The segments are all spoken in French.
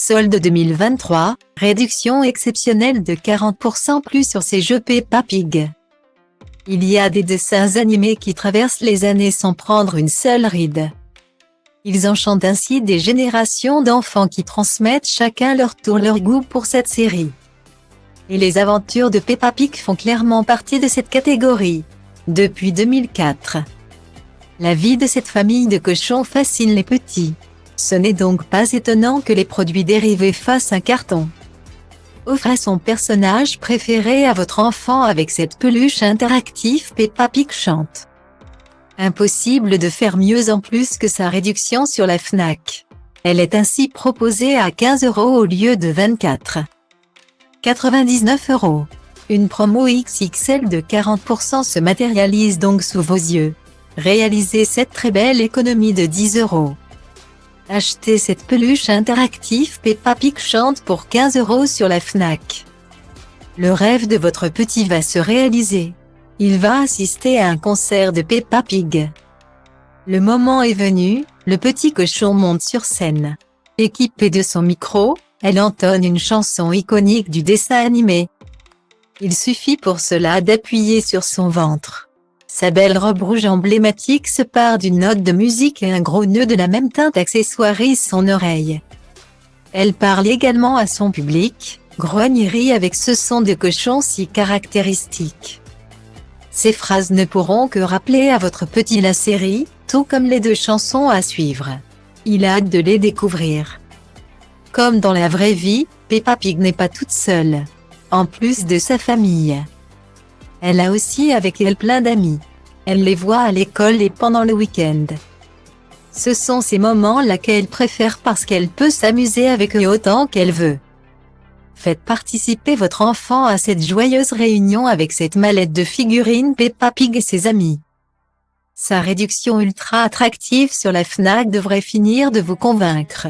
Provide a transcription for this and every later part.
Solde 2023, réduction exceptionnelle de 40% plus sur ces jeux Peppa Pig. Il y a des dessins animés qui traversent les années sans prendre une seule ride. Ils enchantent ainsi des générations d'enfants qui transmettent chacun leur tour leur goût pour cette série. Et les aventures de Peppa Pig font clairement partie de cette catégorie. Depuis 2004. La vie de cette famille de cochons fascine les petits. Ce n'est donc pas étonnant que les produits dérivés fassent un carton. Offrez son personnage préféré à votre enfant avec cette peluche interactive Peppa Pig chante. Impossible de faire mieux en plus que sa réduction sur la Fnac. Elle est ainsi proposée à 15 € au lieu de 24,99 €. Une promo XXL de 40% se matérialise donc sous vos yeux. Réalisez cette très belle économie de 10 €. Achetez cette peluche interactive Peppa Pig chante pour 15 € sur la Fnac. Le rêve de votre petit va se réaliser. Il va assister à un concert de Peppa Pig. Le moment est venu, le petit cochon monte sur scène. Équipé de son micro, elle entonne une chanson iconique du dessin animé. Il suffit pour cela d'appuyer sur son ventre. Sa belle robe rouge emblématique se part d'une note de musique et un gros nœud de la même teinte accessoirise son oreille. Elle parle également à son public, grogne et rit avec ce son de cochon si caractéristique. Ces phrases ne pourront que rappeler à votre petit la série, tout comme les deux chansons à suivre. Il a hâte de les découvrir. Comme dans la vraie vie, Peppa Pig n'est pas toute seule. En plus de sa famille, elle a aussi avec elle plein d'amis. Elle les voit à l'école et pendant le week-end. Ce sont ces moments-là qu'elle préfère parce qu'elle peut s'amuser avec eux autant qu'elle veut. Faites participer votre enfant à cette joyeuse réunion avec cette mallette de figurines Peppa Pig et ses amis. Sa réduction ultra attractive sur la Fnac devrait finir de vous convaincre.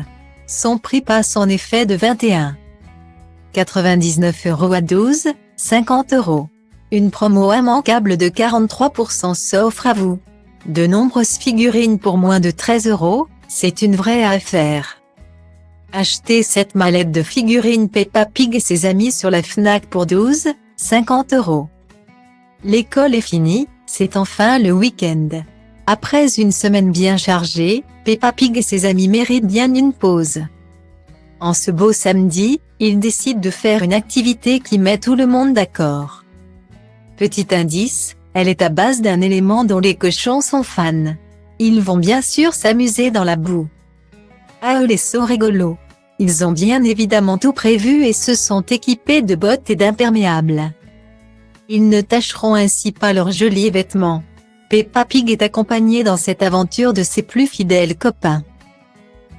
Son prix passe en effet de 21,99 € à 12,50 €. Une promo immanquable de 43% s'offre à vous. De nombreuses figurines pour moins de 13 €, c'est une vraie affaire. Achetez cette mallette de figurines Peppa Pig et ses amis sur la Fnac pour 12,50 €. L'école est finie, c'est enfin le week-end. Après une semaine bien chargée, Peppa Pig et ses amis méritent bien une pause. En ce beau samedi, ils décident de faire une activité qui met tout le monde d'accord. Petit indice, elle est à base d'un élément dont les cochons sont fans. Ils vont bien sûr s'amuser dans la boue. Ah les sauts rigolos. Ils ont bien évidemment tout prévu et se sont équipés de bottes et d'imperméables. Ils ne tacheront ainsi pas leurs jolis vêtements. Peppa Pig est accompagnée dans cette aventure de ses plus fidèles copains.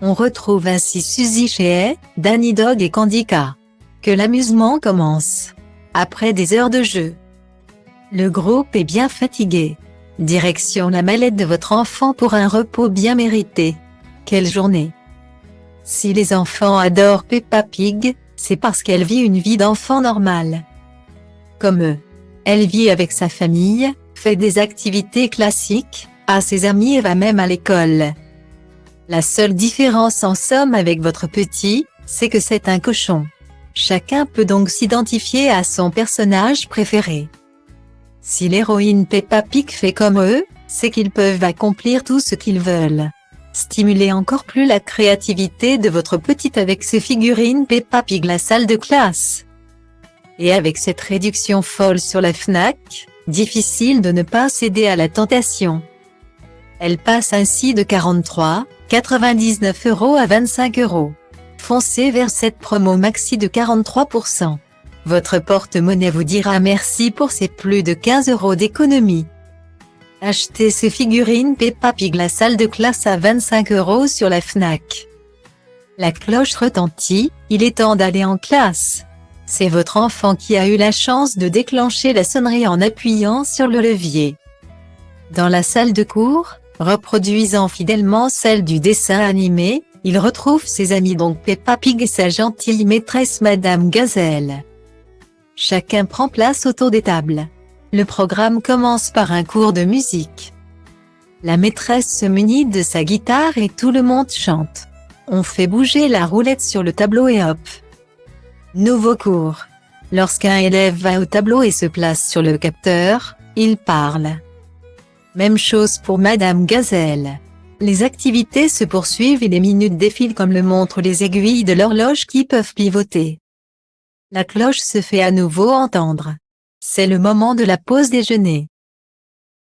On retrouve ainsi Suzy Chez, Danny Dog et Candy K. Que l'amusement commence. Après des heures de jeu. Le groupe est bien fatigué. Direction la mallette de votre enfant pour un repos bien mérité. Quelle journée! Si les enfants adorent Peppa Pig, c'est parce qu'elle vit une vie d'enfant normale. Comme eux. Elle vit avec sa famille, fait des activités classiques, a ses amis et va même à l'école. La seule différence en somme avec votre petit, c'est que c'est un cochon. Chacun peut donc s'identifier à son personnage préféré. Si l'héroïne Peppa Pig fait comme eux, c'est qu'ils peuvent accomplir tout ce qu'ils veulent. Stimulez encore plus la créativité de votre petite avec ses figurines Peppa Pig la salle de classe. Et avec cette réduction folle sur la Fnac, difficile de ne pas céder à la tentation. Elle passe ainsi de 43,99 € à 25 €. Foncez vers cette promo maxi de 43%. Votre porte-monnaie vous dira merci pour ces plus de 15 € d'économie. Achetez ces figurines Peppa Pig la salle de classe à 25 € sur la Fnac. La cloche retentit, il est temps d'aller en classe. C'est votre enfant qui a eu la chance de déclencher la sonnerie en appuyant sur le levier. Dans la salle de cours, reproduisant fidèlement celle du dessin animé, il retrouve ses amis donc Peppa Pig et sa gentille maîtresse Madame Gazelle. Chacun prend place autour des tables. Le programme commence par un cours de musique. La maîtresse se munit de sa guitare et tout le monde chante. On fait bouger la roulette sur le tableau et hop. Nouveau cours. Lorsqu'un élève va au tableau et se place sur le capteur, il parle. Même chose pour Madame Gazelle. Les activités se poursuivent et les minutes défilent comme le montrent les aiguilles de l'horloge qui peuvent pivoter. La cloche se fait à nouveau entendre. C'est le moment de la pause déjeuner.